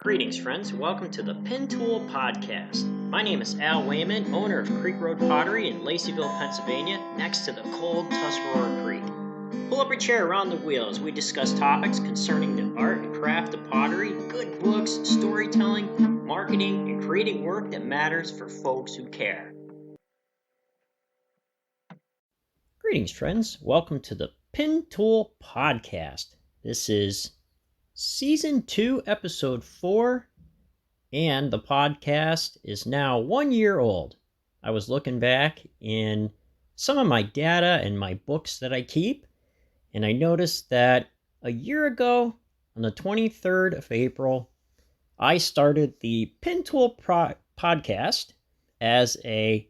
Greetings, friends. Welcome to the Pin Tool Podcast. My name is Al Wayman, owner of Creek Road Pottery in Laceyville, Pennsylvania, next to the cold Tuscarora Creek. Pull up a chair around the wheel as we discuss topics concerning the art and craft of pottery, good books, storytelling, marketing, and creating work that matters for folks who care. Greetings, friends. Welcome to the Pin Tool Podcast. This is Season 2, Episode 4, and the podcast is now 1 year old. I was looking back in some of my data and my books that I keep, and I noticed that a year ago, on the 23rd of April, I started the Pin Tool Podcast as a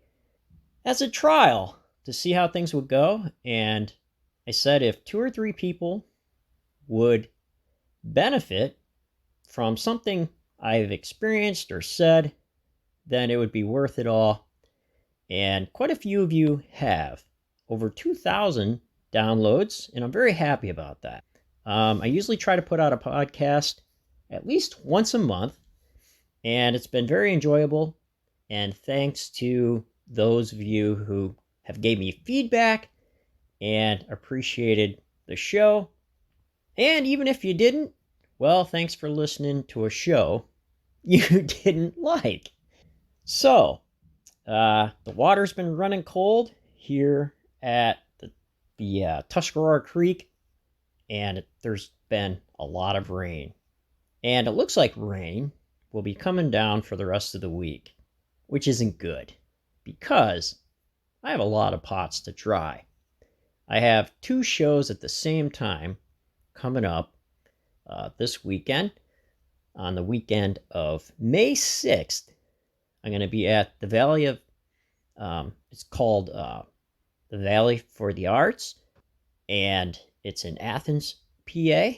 trial to see how things would go, and I said if 2 or 3 people would benefit from something I've experienced or said, then it would be worth it all. And quite a few of you have. Over 2,000 downloads, and I'm very happy about that. I usually try to put out a podcast at least once a month, and it's been very enjoyable. And thanks to those of you who have gave me feedback and appreciated the show. And even if you didn't, well, thanks for listening to a show you didn't like. So, the water's been running cold here at the Tuscarora Creek, and there's been a lot of rain. And it looks like rain will be coming down for the rest of the week, which isn't good, because I have a lot of pots to dry. I have 2 shows at the same time coming up this weekend. On the weekend of May 6th, I'm going to be at the Valley of, it's called the Valley for the Arts, and it's in Athens, PA.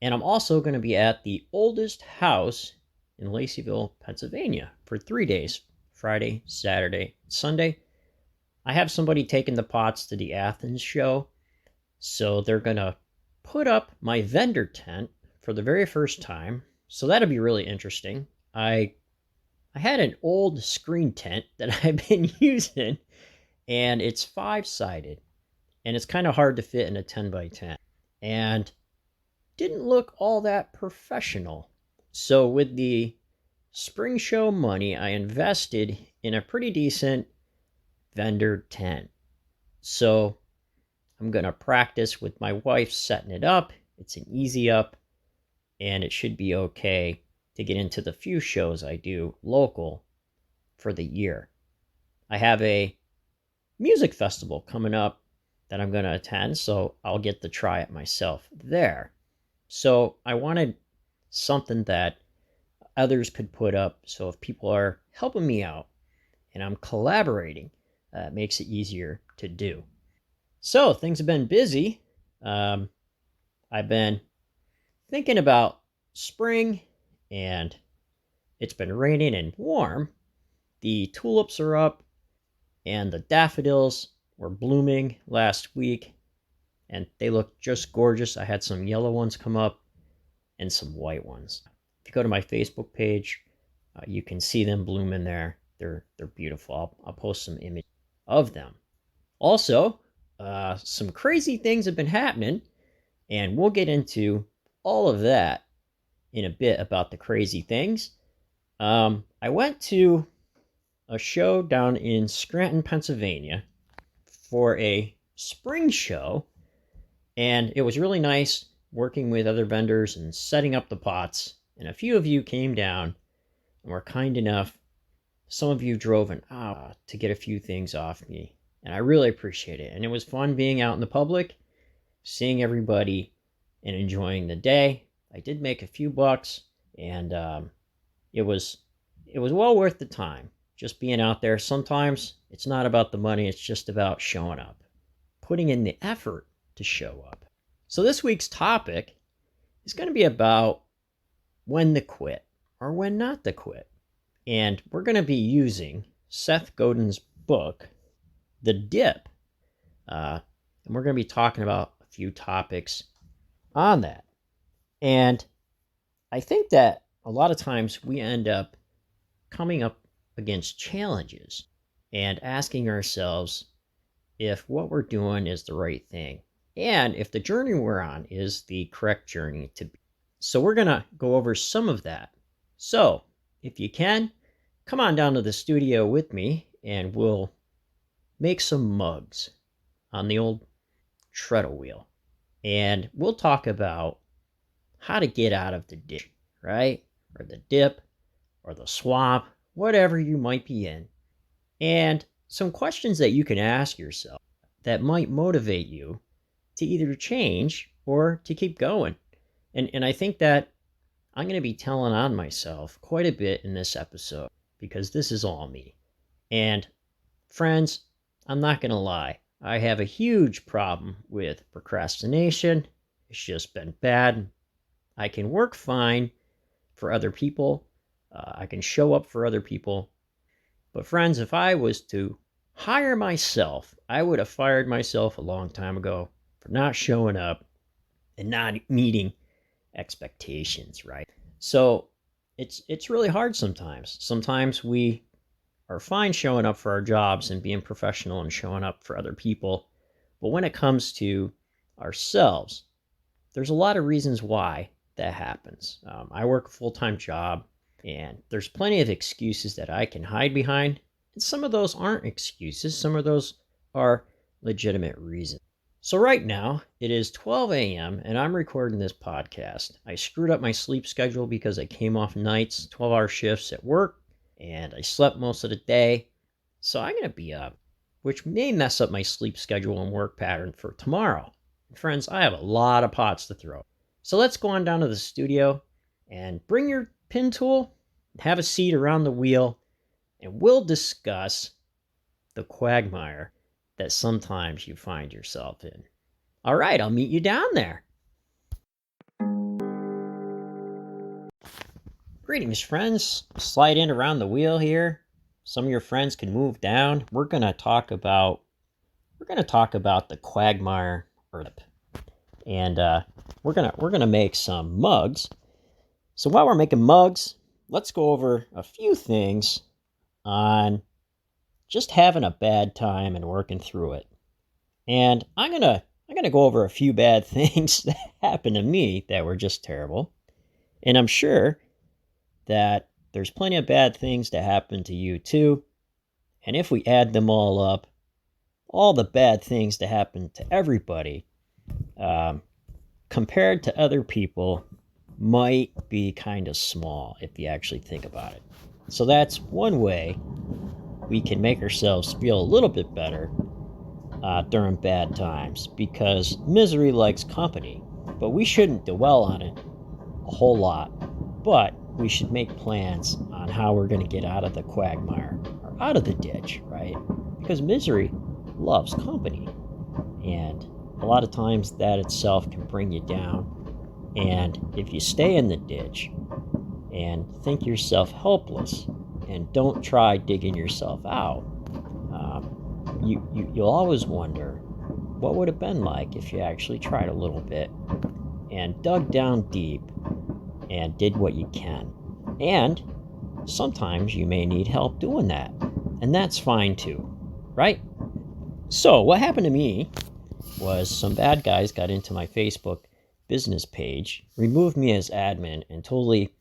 And I'm also going to be at the oldest house in Laceyville, Pennsylvania for 3 days, Friday, Saturday, Sunday. I have somebody taking the pots to the Athens show, so they're going to put up my vendor tent for the very first time, so that'll be really interesting. I had an old screen tent that I've been using, and it's 5-sided, and it's kind of hard to fit in a 10 by 10, and didn't look all that professional. So with the spring show money, I invested in a pretty decent vendor tent. So I'm going to practice with my wife setting it up. It's an easy up, and it should be okay to get into the few shows I do local for the year. I have a music festival coming up that I'm going to attend, so I'll get to try it myself there. So I wanted something that others could put up, so if people are helping me out and I'm collaborating, it makes it easier to do. So things have been busy. I've been thinking about spring, and it's been raining and warm. The tulips are up, and the daffodils were blooming last week, and they look just gorgeous. I had some yellow ones come up and some white ones. If you go to my Facebook page, you can see them blooming there. They're beautiful. I'll post some images of them. Also, some crazy things have been happening, and we'll get into all of that in a bit about the crazy things. I went to a show down in Scranton, Pennsylvania for a spring show, and it was really nice working with other vendors and setting up the pots. And a few of you came down and were kind enough. Some of you drove an hour to get a few things off me, and I really appreciate it. And it was fun being out in the public, seeing everybody, and enjoying the day. I did make a few bucks, and it was well worth the time. Just being out there. Sometimes it's not about the money, it's just about showing up, putting in the effort to show up. So this week's topic is going to be about when to quit or when not to quit. And we're going to be using Seth Godin's book, The Dip. And we're going to be talking about a few topics on that. And I think that a lot of times we end up coming up against challenges and asking ourselves if what we're doing is the right thing and if the journey we're on is the correct journey to be. So we're going to go over some of that. So if you can, come on down to the studio with me and we'll make some mugs on the old treadle wheel. And we'll talk about how to get out of the ditch, right? Or the dip, or the swamp, whatever you might be in. And some questions that you can ask yourself that might motivate you to either change or to keep going. And I think that I'm going to be telling on myself quite a bit in this episode because this is all me. And friends, I'm not going to lie. I have a huge problem with procrastination. It's just been bad. I can work fine for other people. I can show up for other people. But friends, if I was to hire myself, I would have fired myself a long time ago for not showing up and not meeting expectations, right? So it's really hard sometimes. Sometimes we are fine showing up for our jobs and being professional and showing up for other people. But when it comes to ourselves, there's a lot of reasons why that happens. I work a full-time job, and there's plenty of excuses that I can hide behind. And some of those aren't excuses. Some of those are legitimate reasons. So right now, it is 12 a.m., and I'm recording this podcast. I screwed up my sleep schedule because I came off nights, 12-hour shifts at work, and I slept most of the day. So I'm going to be up, which may mess up my sleep schedule and work pattern for tomorrow. And friends, I have a lot of pots to throw. So let's go on down to the studio and bring your pin tool, have a seat around the wheel, and we'll discuss the quagmire that sometimes you find yourself in. All right, I'll meet you down there. Greetings, friends. Slide in around the wheel here. Some of your friends can move down. We're going to talk about the quagmire earth. And we're gonna make some mugs. So while we're making mugs, let's go over a few things on just having a bad time and working through it. And I'm gonna go over a few bad things that happened to me that were just terrible. And I'm sure that there's plenty of bad things that happen to you too. And if we add them all up, all the bad things that happen to everybody, compared to other people, might be kind of small if you actually think about it. So that's one way we can make ourselves feel a little bit better during bad times, because misery likes company, but we shouldn't dwell on it a whole lot. But we should make plans on how we're going to get out of the quagmire or out of the ditch, right? Because misery loves company, and a lot of times that itself can bring you down. And if you stay in the ditch and think yourself helpless and don't try digging yourself out, you'll always wonder what would have been like if you actually tried a little bit and dug down deep and did what you can. And sometimes you may need help doing that, and that's fine too, right? So what happened to me was some bad guys got into my Facebook business page, removed me as admin, and totally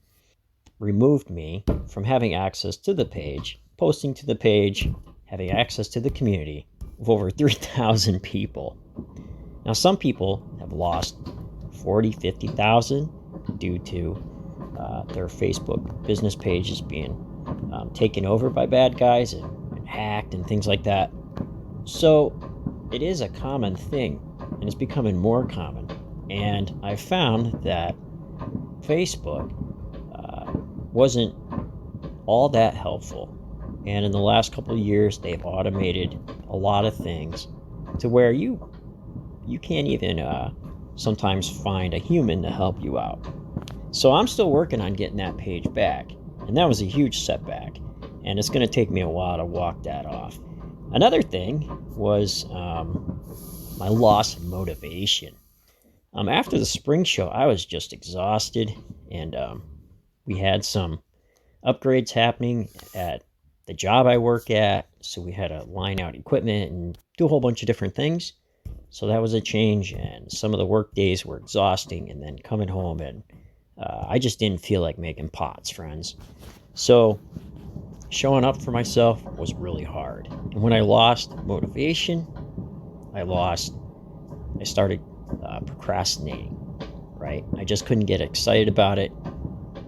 removed me from having access to the page, posting to the page, having access to the community of over 3,000 people. Now, some people have lost 40, 50,000 due to their Facebook business pages being taken over by bad guys and hacked and things like that. So it is a common thing, and it's becoming more common. And I found that Facebook wasn't all that helpful. And in the last couple of years, they've automated a lot of things to where you can't even sometimes find a human to help you out. So I'm still working on getting that page back. And that was a huge setback. And it's going to take me a while to walk that off. Another thing was my loss of motivation. After the spring show, I was just exhausted, and We had some upgrades happening at the job I work at, so we had to line out equipment and do a whole bunch of different things. So that was a change, and some of the work days were exhausting, and then coming home, and I just didn't feel like making pots, friends. So showing up for myself was really hard. And when I lost motivation, I started procrastinating, right? I just couldn't get excited about it.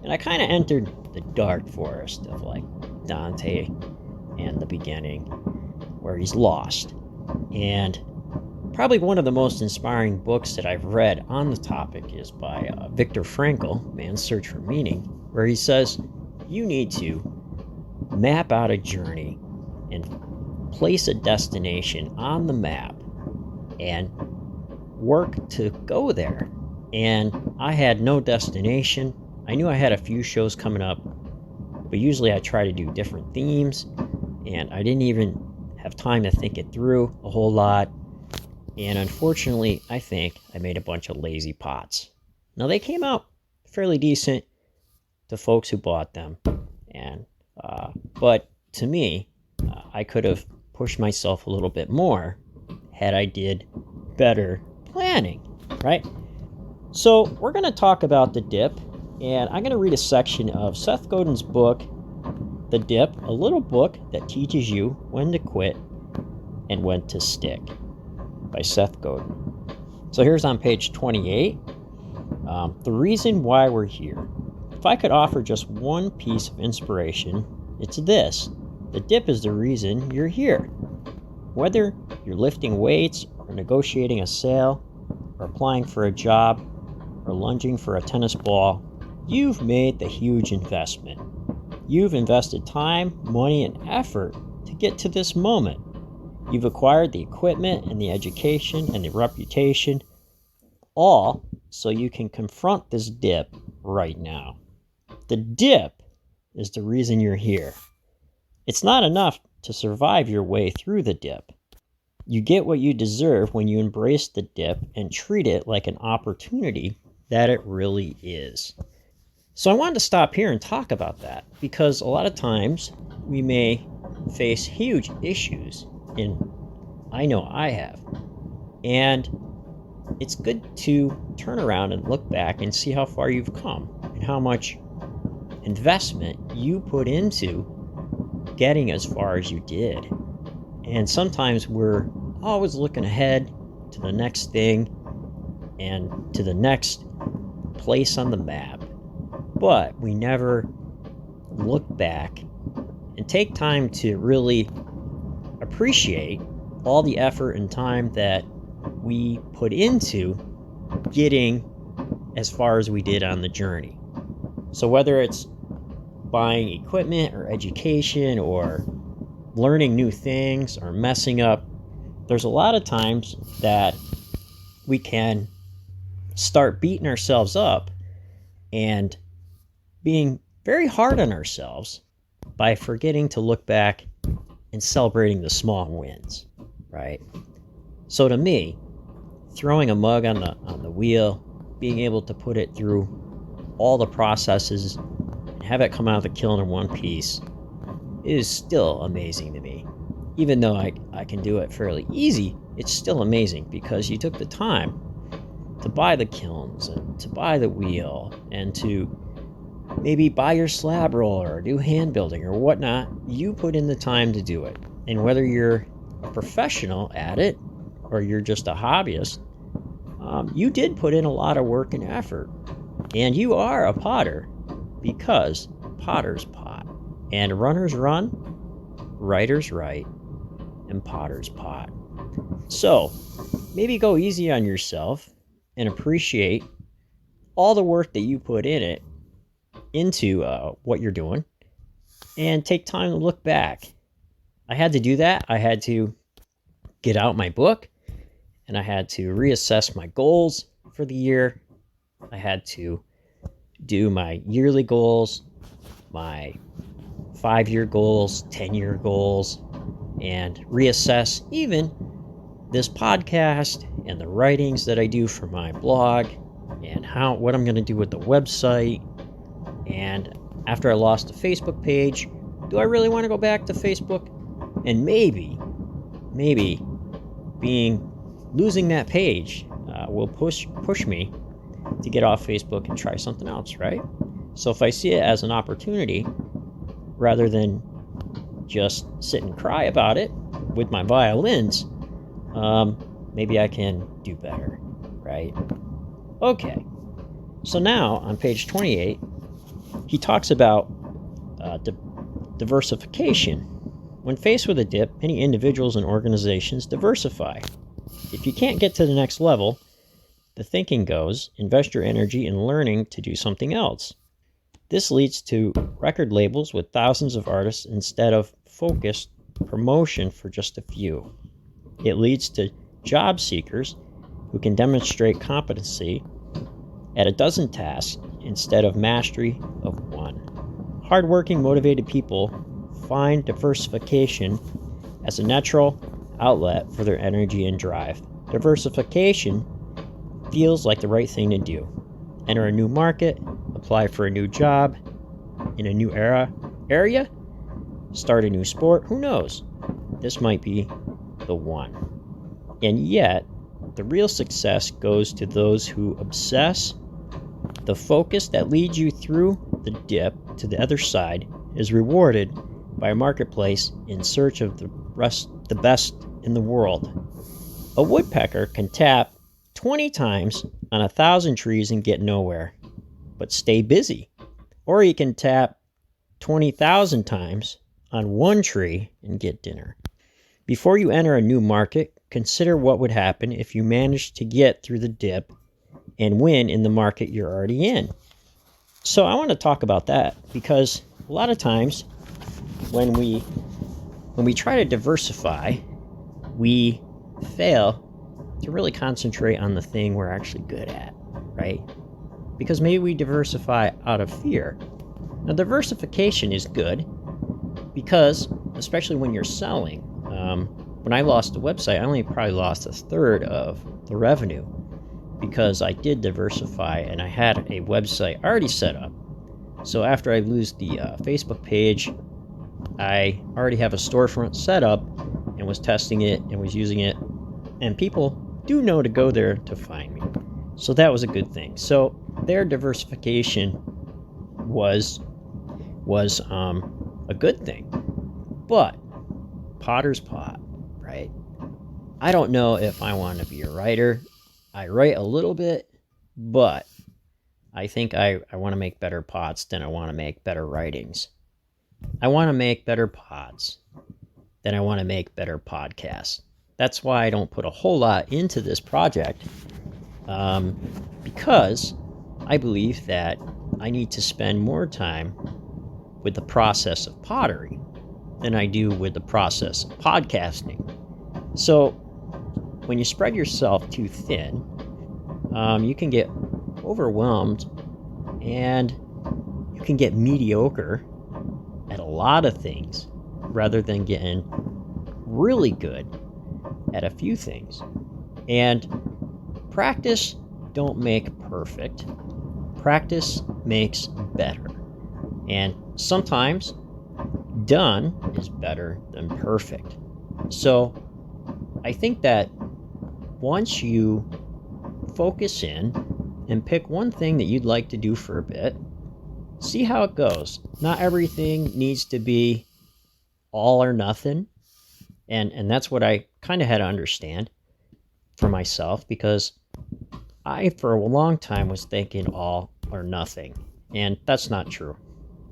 And I kind of entered the dark forest of like Dante and the beginning, where he's lost. And probably one of the most inspiring books that I've read on the topic is by Viktor Frankl, Man's Search for Meaning, where he says you need to map out a journey and place a destination on the map and work to go there. And I had no destination. I knew I had a few shows coming up, but usually I try to do different themes, and I didn't even have time to think it through a whole lot. And unfortunately, I think I made a bunch of lazy pots. Now, they came out fairly decent to folks who bought them, and but to me, I could have pushed myself a little bit more had I did better planning, right? So we're going to talk about the dip, and I'm going to read a section of Seth Godin's book, The Dip, a little book that teaches you when to quit and when to stick, by Seth Godin. So here's on page 28, the reason why we're here. If I could offer just one piece of inspiration, it's this. The dip is the reason you're here. Whether you're lifting weights or negotiating a sale or applying for a job or lunging for a tennis ball, you've made the huge investment. You've invested time, money, and effort to get to this moment. You've acquired the equipment and the education and the reputation, all so you can confront this dip right now. The dip is the reason you're here. It's not enough to survive your way through the dip. You get what you deserve when you embrace the dip and treat it like an opportunity that it really is. So I wanted to stop here and talk about that, because a lot of times we may face huge issues, and I know I have. And it's good to turn around and look back and see how far you've come and how much investment you put into getting as far as you did. And sometimes we're always looking ahead to the next thing and to the next place on the map, but we never look back and take time to really appreciate all the effort and time that we put into getting as far as we did on the journey. So whether it's buying equipment or education or learning new things or messing up, there's a lot of times that we can start beating ourselves up and being very hard on ourselves by forgetting to look back and celebrating the small wins, right? So to me, throwing a mug on the wheel, being able to put it through all the processes and have it come out of the kiln in one piece is still amazing to me. Even though I can do it fairly easy, it's still amazing because you took the time to buy the kilns and to buy the wheel and to maybe buy your slab roller or do hand building or whatnot. You put in the time to do it. And whether you're a professional at it or you're just a hobbyist, you did put in a lot of work and effort. And you are a potter because potters pot. And runners run, writers write, and potters pot. So maybe go easy on yourself and appreciate all the work that you put into what you're doing, and take time to look back. I had to do that. I had to get out my book, and I had to reassess my goals for the year. I had to do my yearly goals, my 5-year goals, 10-year goals, and reassess even this podcast and the writings that I do for my blog and what I'm going to do with the website And after I lost the Facebook page, do I really want to go back to Facebook? And maybe losing that page will push me to get off Facebook and try something else, right? So if I see it as an opportunity, rather than just sit and cry about it with my violins, maybe I can do better, right? Okay, so now on page 28, he talks about diversification. When faced with a dip, many individuals and organizations diversify. If you can't get to the next level, the thinking goes, invest your energy in learning to do something else. This leads to record labels with thousands of artists instead of focused promotion for just a few. It leads to job seekers who can demonstrate competency at a dozen tasks instead of mastery of one. Hardworking, motivated people find diversification as a natural outlet for their energy and drive. Diversification feels like the right thing to do. Enter a new market, apply for a new job in a new area, start a new sport, who knows? This might be the one. And yet, the real success goes to those who obsess. The focus that leads you through the dip to the other side is rewarded by a marketplace in search of the best in the world. A woodpecker can tap 20 times on 1,000 trees and get nowhere, but stay busy. Or he can tap 20,000 times on one tree and get dinner. Before you enter a new market, consider what would happen if you managed to get through the dip and win in the market you're already in. So I want to talk about that, because a lot of times when we try to diversify, we fail to really concentrate on the thing we're actually good at, right? Because maybe we diversify out of fear. Now, diversification is good because, especially when you're selling, when I lost the website, I only probably lost a third of the revenue because I did diversify and I had a website already set up. So after I lose the Facebook page, I already have a storefront set up and was testing it and was using it, and people do know to go there to find me. So that was a good thing. So their diversification was a good thing. But potter's pot, right? I don't know if I want to be a writer. I write a little bit, but I think I want to make better pots than I want to make better writings. I want to make better pots than I want to make better podcasts. That's why I don't put a whole lot into this project, because I believe that I need to spend more time with the process of pottery than I do with the process of podcasting. So when you spread yourself too thin, you can get overwhelmed and you can get mediocre at a lot of things rather than getting really good at a few things. And practice don't make perfect. Practice makes better. And sometimes done is better than perfect. So I think that once you focus in and pick one thing that you'd like to do for a bit, see how it goes. Not everything needs to be all or nothing. And that's what I kind of had to understand for myself, because I, for a long time, was thinking all or nothing. And that's not true.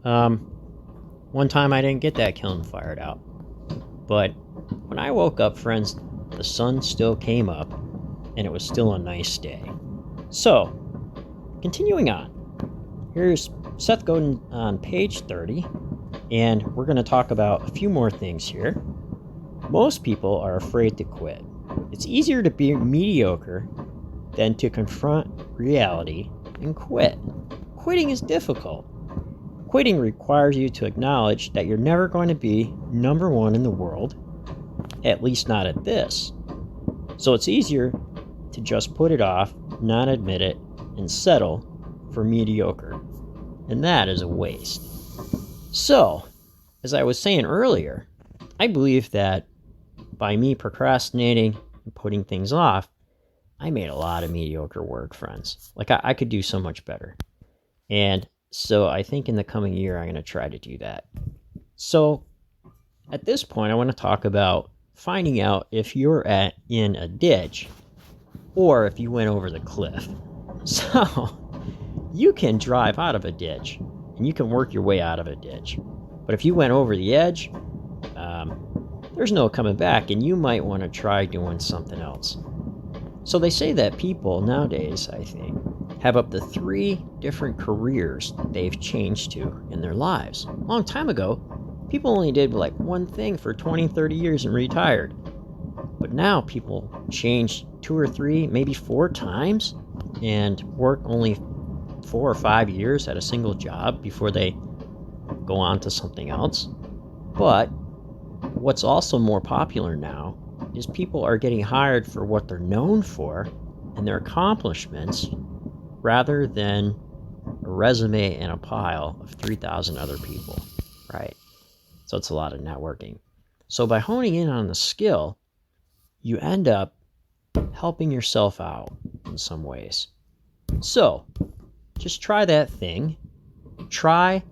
One time I didn't get that kiln fired out. But when I woke up, friends, the sun still came up and it was still a nice day. So, continuing on. Here's Seth Godin on page 30, and we're going to talk about a few more things here. Most people are afraid to quit. It's easier to be mediocre than to confront reality and quit. Quitting is difficult. Quitting requires you to acknowledge that you're never going to be number one in the world, at least not at this. So it's easier to just put it off, not admit it, and settle for mediocre. and that is a waste. So, as I was saying earlier, I believe that by me procrastinating and putting things off, I made a lot of mediocre work, friends. Like, I could do so much better. And so I think in the coming year, I'm going to try to do that. So at this point, I want to talk about finding out if you're in a ditch or if you went over the cliff. So you can drive out of a ditch and you can work your way out of a ditch. But if you went over the edge, there's no coming back, and you might want to try doing something else. So they say that people nowadays, I think, have up to 3 different careers that they've changed to in their lives. A long time ago, people only did like one thing for 20, 30 years and retired. But now people change 2 or 3, maybe 4 times and work only 4 or 5 years at a single job before they go on to something else. But what's also more popular now is people are getting hired for what they're known for and their accomplishments rather than a resume and a pile of 3,000 other people, right? So it's a lot of networking. So by honing in on the skill, you end up helping yourself out in some ways. So just try that thing. Try,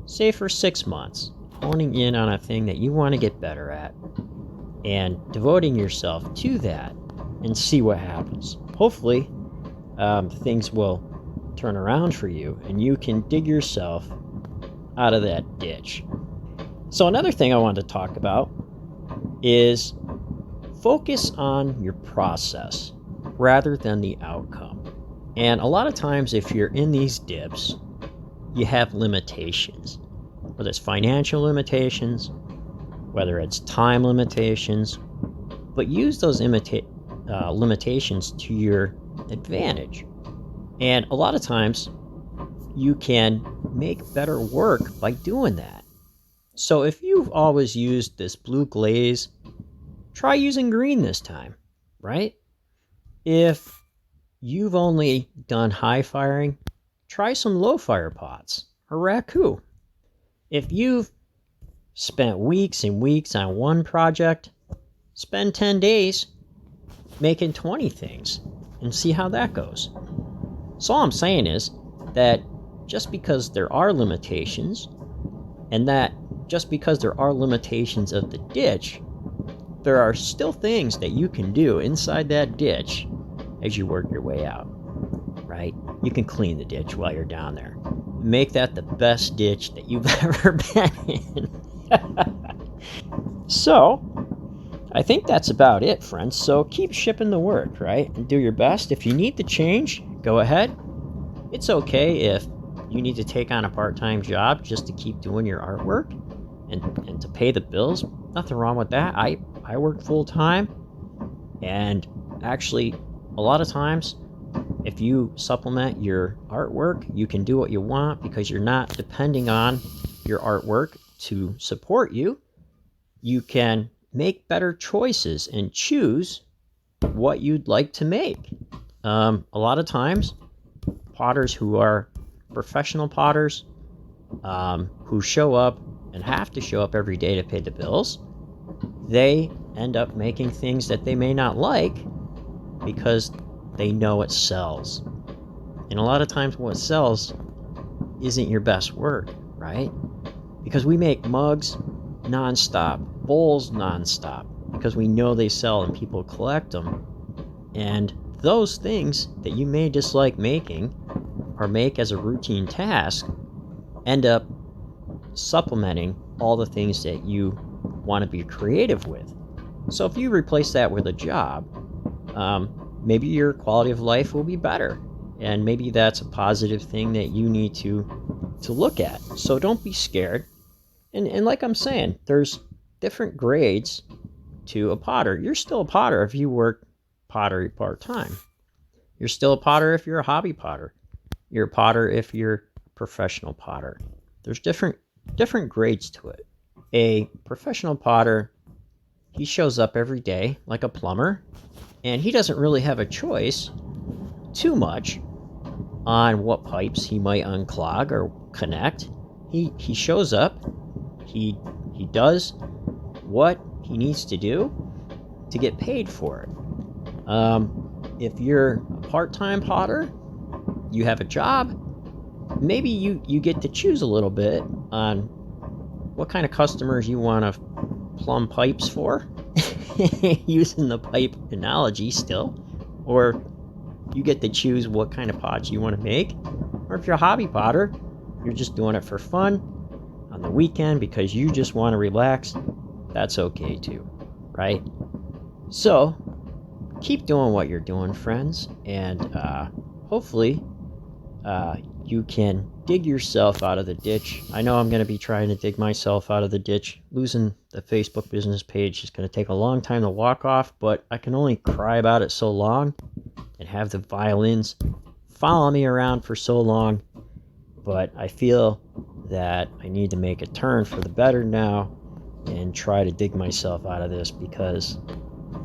say for 6 months, honing in on a thing that you want to get better at and devoting yourself to that and see what happens. Hopefully, things will turn around for you and you can dig yourself out of that ditch. So another thing I wanted to talk about is focus on your process rather than the outcome. And a lot of times if you're in these dips, you have limitations, whether it's financial limitations, whether it's time limitations, but use those limitations to your advantage. And a lot of times you can make better work by doing that. So if you've always used this blue glaze, try using green this time, right? If you've only done high firing, try some low fire pots or raku. If you've spent weeks and weeks on one project, spend 10 days making 20 things and see how that goes. So all I'm saying is that just because there are limitations, and that just because there are limitations of the ditch, there are still things that you can do inside that ditch as you work your way out, right? You can clean the ditch while you're down there. Make that the best ditch that you've ever been in. So, I think that's about it, friends. So keep shipping the work, right? And do your best. If you need to change, go ahead. It's okay if you need to take on a part-time job just to keep doing your artwork and to pay the bills. Nothing wrong with that. I work full-time, and actually a lot of times if you supplement your artwork, you can do what you want because you're not depending on your artwork to support you. You can make better choices and choose what you'd like to make. A lot of times, potters who are professional potters, who show up and have to show up every day to pay the bills, they end up making things that they may not like because they know it sells. And a lot of times what sells isn't your best work, right? Because we make mugs nonstop, bowls nonstop, because we know they sell and people collect them. And those things that you may dislike making or make as a routine task end up supplementing all the things that you want to be creative with. So if you replace that with a job, maybe your quality of life will be better. And maybe that's a positive thing that you need to look at. So don't be scared. And like I'm saying, there's different grades to a potter. You're still a potter if you work pottery part-time. You're still a potter if you're a hobby potter. You're a potter if you're a professional potter. There's different grades to it. A professional potter, he shows up every day like a plumber, and he doesn't really have a choice too much on what pipes he might unclog or connect. He shows up. He does what he needs to do to get paid for it. If you're a part-time potter, you have a job, maybe you get to choose a little bit on what kind of customers you want to plumb pipes for, using the pipe analogy still, or you get to choose what kind of pots you want to make. Or if you're a hobby potter, you're just doing it for fun on the weekend because you just want to relax, that's okay too, right? So keep doing what you're doing, friends, and hopefully you can dig yourself out of the ditch. I know I'm going to be trying to dig myself out of the ditch. Losing the Facebook business page is going to take a long time to walk off, but I can only cry about it so long and have the violins follow me around for so long. But I feel that I need to make a turn for the better now and try to dig myself out of this, because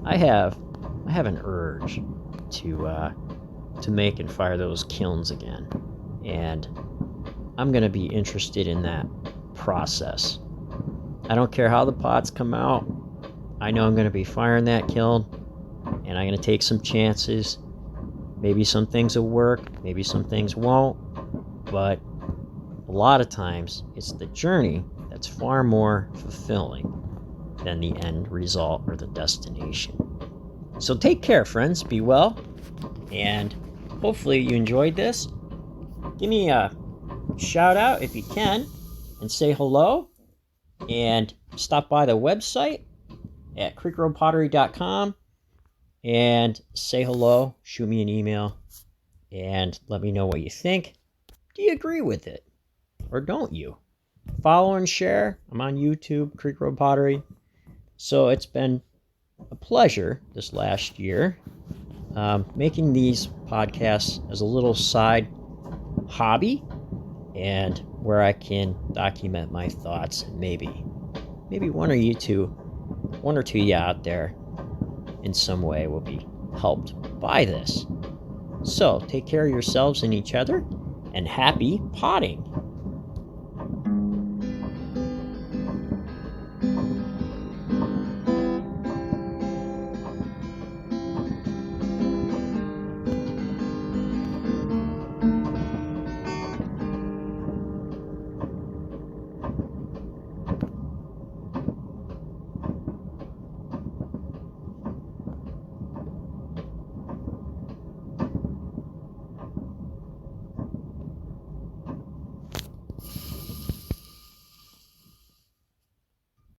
I have an urge to make and fire those kilns again, and I'm going to be interested in that process. I don't care how the pots come out. I know I'm going to be firing that kiln, and I'm going to take some chances. Maybe some things will work, maybe some things won't, but a lot of times it's the journey that's far more fulfilling than the end result or the destination. So take care, friends. Be well, and hopefully you enjoyed this. Give me a shout out if you can, and say hello, and stop by the website at creekroadpottery.com and say hello. Shoot me an email and let me know what you think. Do you agree with it, or don't you? Follow and share. I'm on YouTube, Creek Road Pottery. So it's been a pleasure this last year making these podcasts as a little side hobby, and where I can document my thoughts, and maybe one or two you out there in some way will be helped by this. So take care of yourselves and each other, and happy potting.